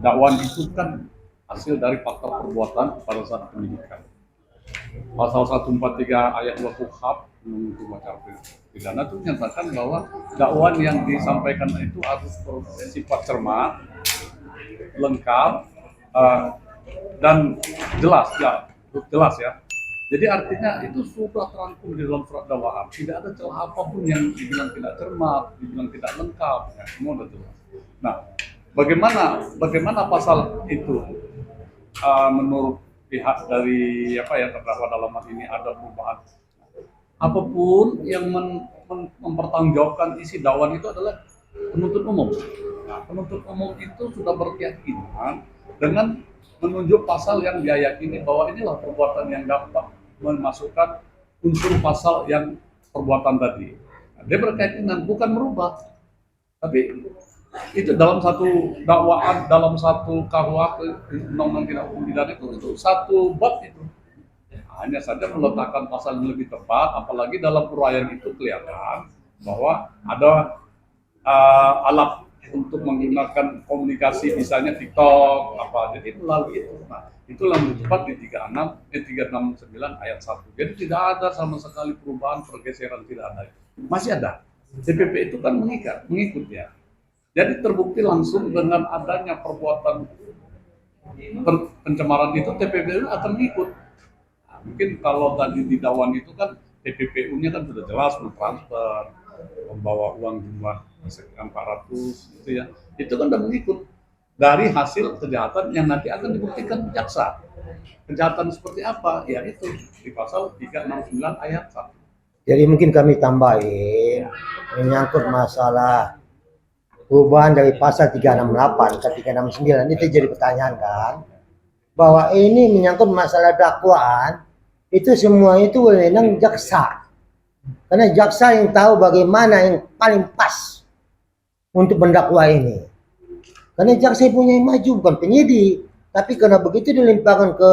dakwaan itu kan hasil dari fakta perbuatan pada saat penyidikan. Pasal 143 ayat 2 KUHP Undang-Undang Acara Pidana itu menyatakan bahwa dakwaan yang disampaikan itu harus bersifat cermat, lengkap, dan jelas ya. Jadi artinya itu sudah terangkum di dalam surat dakwaan. Tidak ada celah apapun yang dibilang tidak cermat, dibilang tidak lengkap, ya, semua sudah jelas. Nah, bagaimana pasal itu menurut pihak dari terdakwa dalam hal ini ada perubahan? Apapun yang mempertanggungjawabkan isi dakwaan itu adalah penuntut umum. Nah, penuntut umum itu sudah berkeyakinan dengan menunjuk pasal yang dia yakini bahwa inilah perbuatan yang dapat memasukkan unsur pasal yang perbuatan tadi. Nah, dia berkeyakinan bukan merubah, tapi itu dalam satu dakwaan, dalam satu KUHP undang-undang tindak pidana itu satu bab itu. Hanya saja meletakkan pasal yang lebih tepat, apalagi dalam uraian itu kelihatan bahwa ada alat untuk menggunakan komunikasi, misalnya TikTok, jadi melalui itu. Nah, itulah lebih tepat di 369 ayat 1. Jadi tidak ada sama sekali perubahan, pergeseran, tidak ada. Masih ada. DPP itu kan mengikut ya. Jadi terbukti langsung dengan adanya perbuatan pencemaran itu, TPPU akan mengikut. Nah, mungkin kalau tadi di dakwaan itu kan TPPU-nya kan sudah jelas mentransfer, membawa uang jumlah sekitar 400 gitu ya. Itu kan sudah mengikut dari hasil kejahatan yang nanti akan dibuktikan jaksa. Kejahatan seperti apa? Ya itu di pasal 369 ayat 1. Jadi mungkin kami tambahin menyangkut masalah perubahan dari pasal 368 ke 369 itu jadi pertanyaan kan, bahwa ini menyangkut masalah dakwaan, itu semua itu wewenang jaksa, karena jaksa yang tahu bagaimana yang paling pas untuk mendakwa ini, karena jaksa punya yang maju bukan penyidik. Tapi karena begitu dilimpahkan ke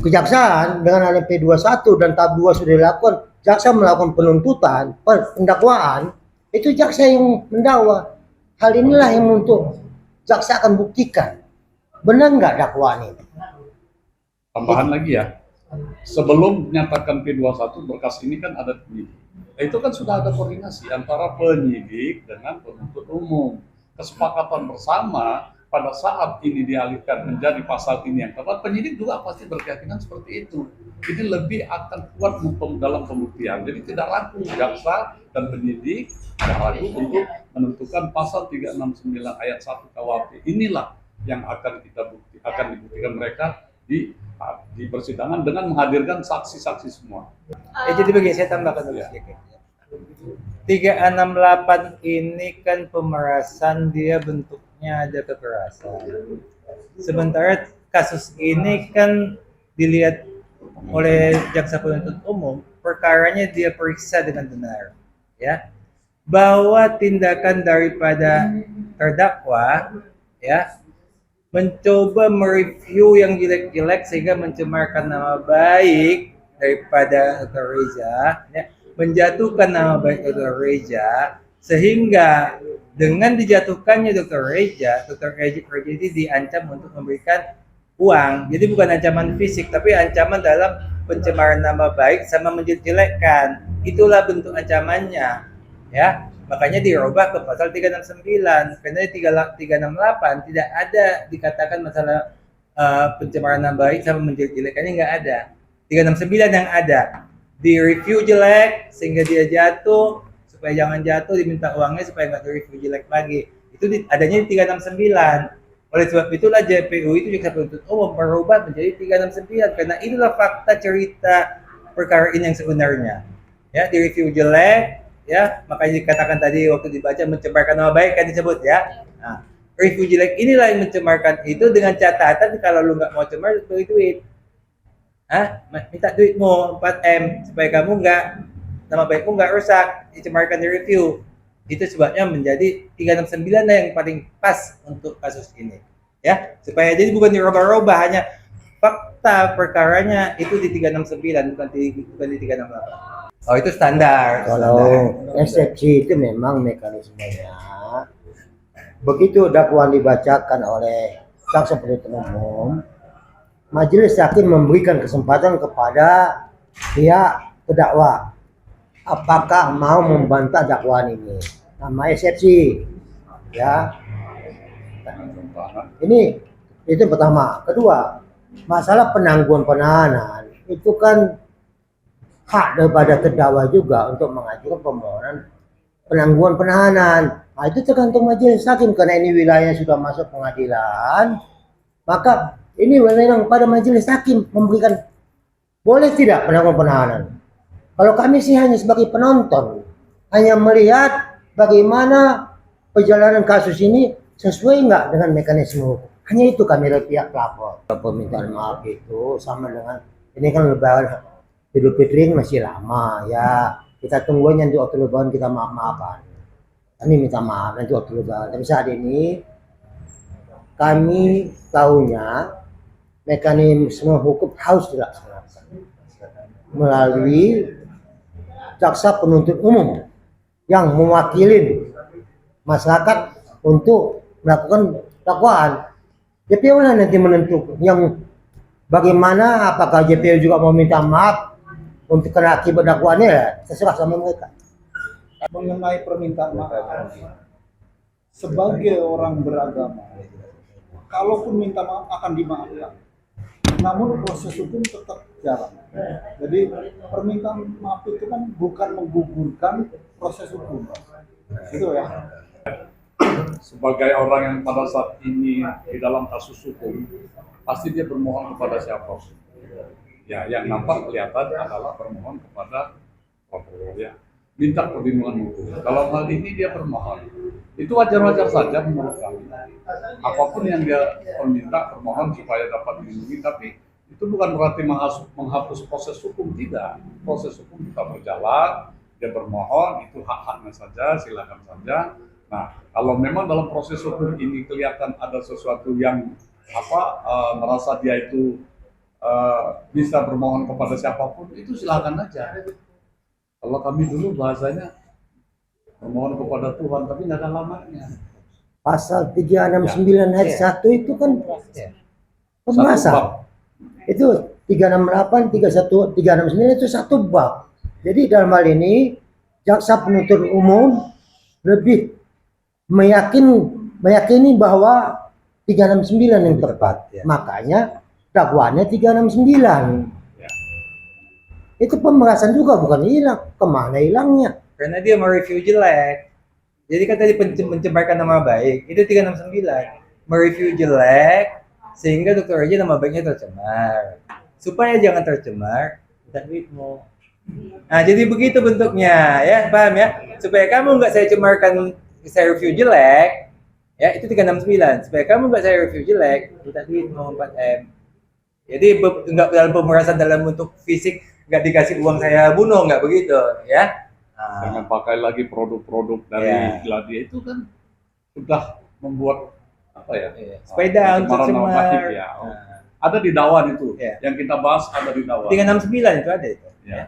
kejaksaan dengan LMP 21 dan tahap 2 sudah dilakukan, jaksa melakukan penuntutan, pendakwaan, itu jaksa yang mendakwa. Hal inilah yang untuk jaksa akan buktikan benar nggak dakwaan ini. Tambahan lagi ya, sebelum menyatakan P21 berkas ini kan ada penyidik. Itu kan sudah ada koordinasi antara penyidik dengan penuntut umum. Kesepakatan bersama pada saat ini dialihkan menjadi pasal ini yang tepat, penyidik juga pasti berkeyakinan seperti itu. Ini lebih akan kuat dalam pembuktian. Jadi tidak ragu jaksa dan penyidik tidak ragu untuk menentukan pasal 369 ayat 1 KUHP. Inilah yang akan dibuktikan mereka di persidangan dengan menghadirkan saksi-saksi semua. Jadi begini, saya tambahkan dulu sedikit. 368 ini kan pemerasan, dia bentuknya ada kekerasan. Sementara kasus ini kan dilihat oleh jaksa penuntut umum, perkaranya dia periksa dengan benar, ya, bahwa tindakan daripada terdakwa, ya, mencoba mereview yang jelek-jelek sehingga mencemarkan nama baik daripada Dr. Reza, ya, menjatuhkan nama baik Dr. Reza, sehingga dengan dijatuhkannya Dr. Reza ini diancam untuk memberikan uang. Jadi bukan ancaman fisik, tapi ancaman dalam pencemaran nama baik sama menjelek-jelekkan. Itulah bentuk ancamannya, ya. Makanya dirubah ke pasal 369, karena di 368 tidak ada dikatakan masalah pencemaran nama baik sama menjelek-jelekannya, nggak ada. 369 yang ada, di review jelek sehingga dia jatuh, supaya jangan jatuh diminta uangnya supaya nggak di review jelek lagi. Itu adanya di 369. Oleh sebab itulah JPU itu jaksa penuntut umum merubah menjadi 369, karena inilah fakta cerita perkara ini yang sebenarnya. Ya, di review jelek, ya, makanya dikatakan tadi waktu dibaca mencemarkan nama baik kan disebut ya. Nah, review jelek inilah yang mencemarkan itu, dengan catatan kalau lu nggak mau cemar, beri duit. Minta duitmu 4M supaya kamu nggak, nama baikmu nggak rusak, dicemarkan di review. Itu sebabnya menjadi 369 yang paling pas untuk kasus ini, ya, supaya jadi bukan dirubah-rubah, hanya fakta perkaranya itu di 369 bukan di 368. Oh, itu standar. Kalau eksepsi itu memang mekanismenya begitu dakwaan dibacakan oleh jaksa penuntut umum, majelis hakim memberikan kesempatan kepada pihak terdakwa apakah mau membantah dakwaan ini. Nama eksepsi, ya. Ini itu pertama. Kedua, masalah penangguhan penahanan itu kan hak daripada terdakwa juga untuk mengajukan permohonan penangguhan penahanan. Nah, itu tergantung majelis hakim karena ini wilayahnya sudah masuk pengadilan, maka ini wewenang pada majelis hakim memberikan boleh tidak penangguhan penahanan. Kalau kami sih hanya sebagai penonton, hanya melihat bagaimana perjalanan kasus ini sesuai nggak dengan mekanisme hukum. Hanya itu kami dari pihak pelapor. Permintaan maaf itu sama dengan ini kan lebaran Idul Fitri masih lama ya. Kita tunggu aja nanti waktu lebaran kita maaf-maafan. Kami minta maaf nanti waktu lebaran. Tapi saat ini kami tahunya mekanisme hukum harus dilaksanakan melalui jaksa penuntut umum yang mewakili masyarakat untuk melakukan dakwaan. JPU lah nanti menentukan yang bagaimana, apakah JPU juga mau minta maaf untuk kena akibat dakwaannya, ya terserah sama mereka. Mengenai permintaan maaf, sebagai orang beragama, kalaupun minta maaf akan dimaafkan, namun proses hukum tetap jalan. Jadi permintaan maaf itu kan bukan menggugurkan proses hukum, itu ya. Sebagai orang yang pada saat ini di dalam kasus hukum, pasti dia bermohon kepada siapa? Ya, yang nampak kelihatan adalah bermohon kepada Prabowo, ya, minta perlindungan hukum. Kalau hal ini dia bermohon, itu wajar-wajar saja menurut kami. Apapun yang dia meminta permohon supaya dapat dilindungi, tapi itu bukan berarti menghapus proses hukum, tidak. Proses hukum tetap berjalan, dia bermohon, itu hak-haknya saja, silakan saja. Nah, kalau memang dalam proses hukum ini kelihatan ada sesuatu yang merasa dia itu bisa bermohon kepada siapapun, itu silakan aja. Kalau kami dulu bahasanya bermohon kepada Tuhan, tapi nggak ada lamanya. Pasal 369 ayat 1 itu kan pembahasan. Itu 368, 31, 369 itu satu bab. Jadi dalam hal ini jaksa penuntut umum lebih meyakini bahwa 369 yang tepat. Makanya dakwaannya 369. Itu pembahasan juga bukan hilang. Kemana hilangnya? Karena dia mereview jelek. Jadi kan tadi mencemarkan nama baik, itu 369. Mereview jelek sehingga dokter aja nama baiknya tercemar. Supaya jangan tercemar, minta duitmu. Nah, jadi begitu bentuknya, ya, paham ya? Supaya kamu nggak saya cemarkan, saya review jelek, ya, itu 369. Supaya kamu nggak saya review jelek, minta duitmu 4M. Jadi nggak dalam pemerasan dalam bentuk fisik, nggak dikasih uang saya bunuh, nggak begitu, ya? Jangan pakai lagi produk-produk dari Gladia, itu kan sudah membuat sepeda untuk cemar. Ya. Ada di Dawan itu, yang kita bahas ada di Dawan. 369 itu ada itu. Ya.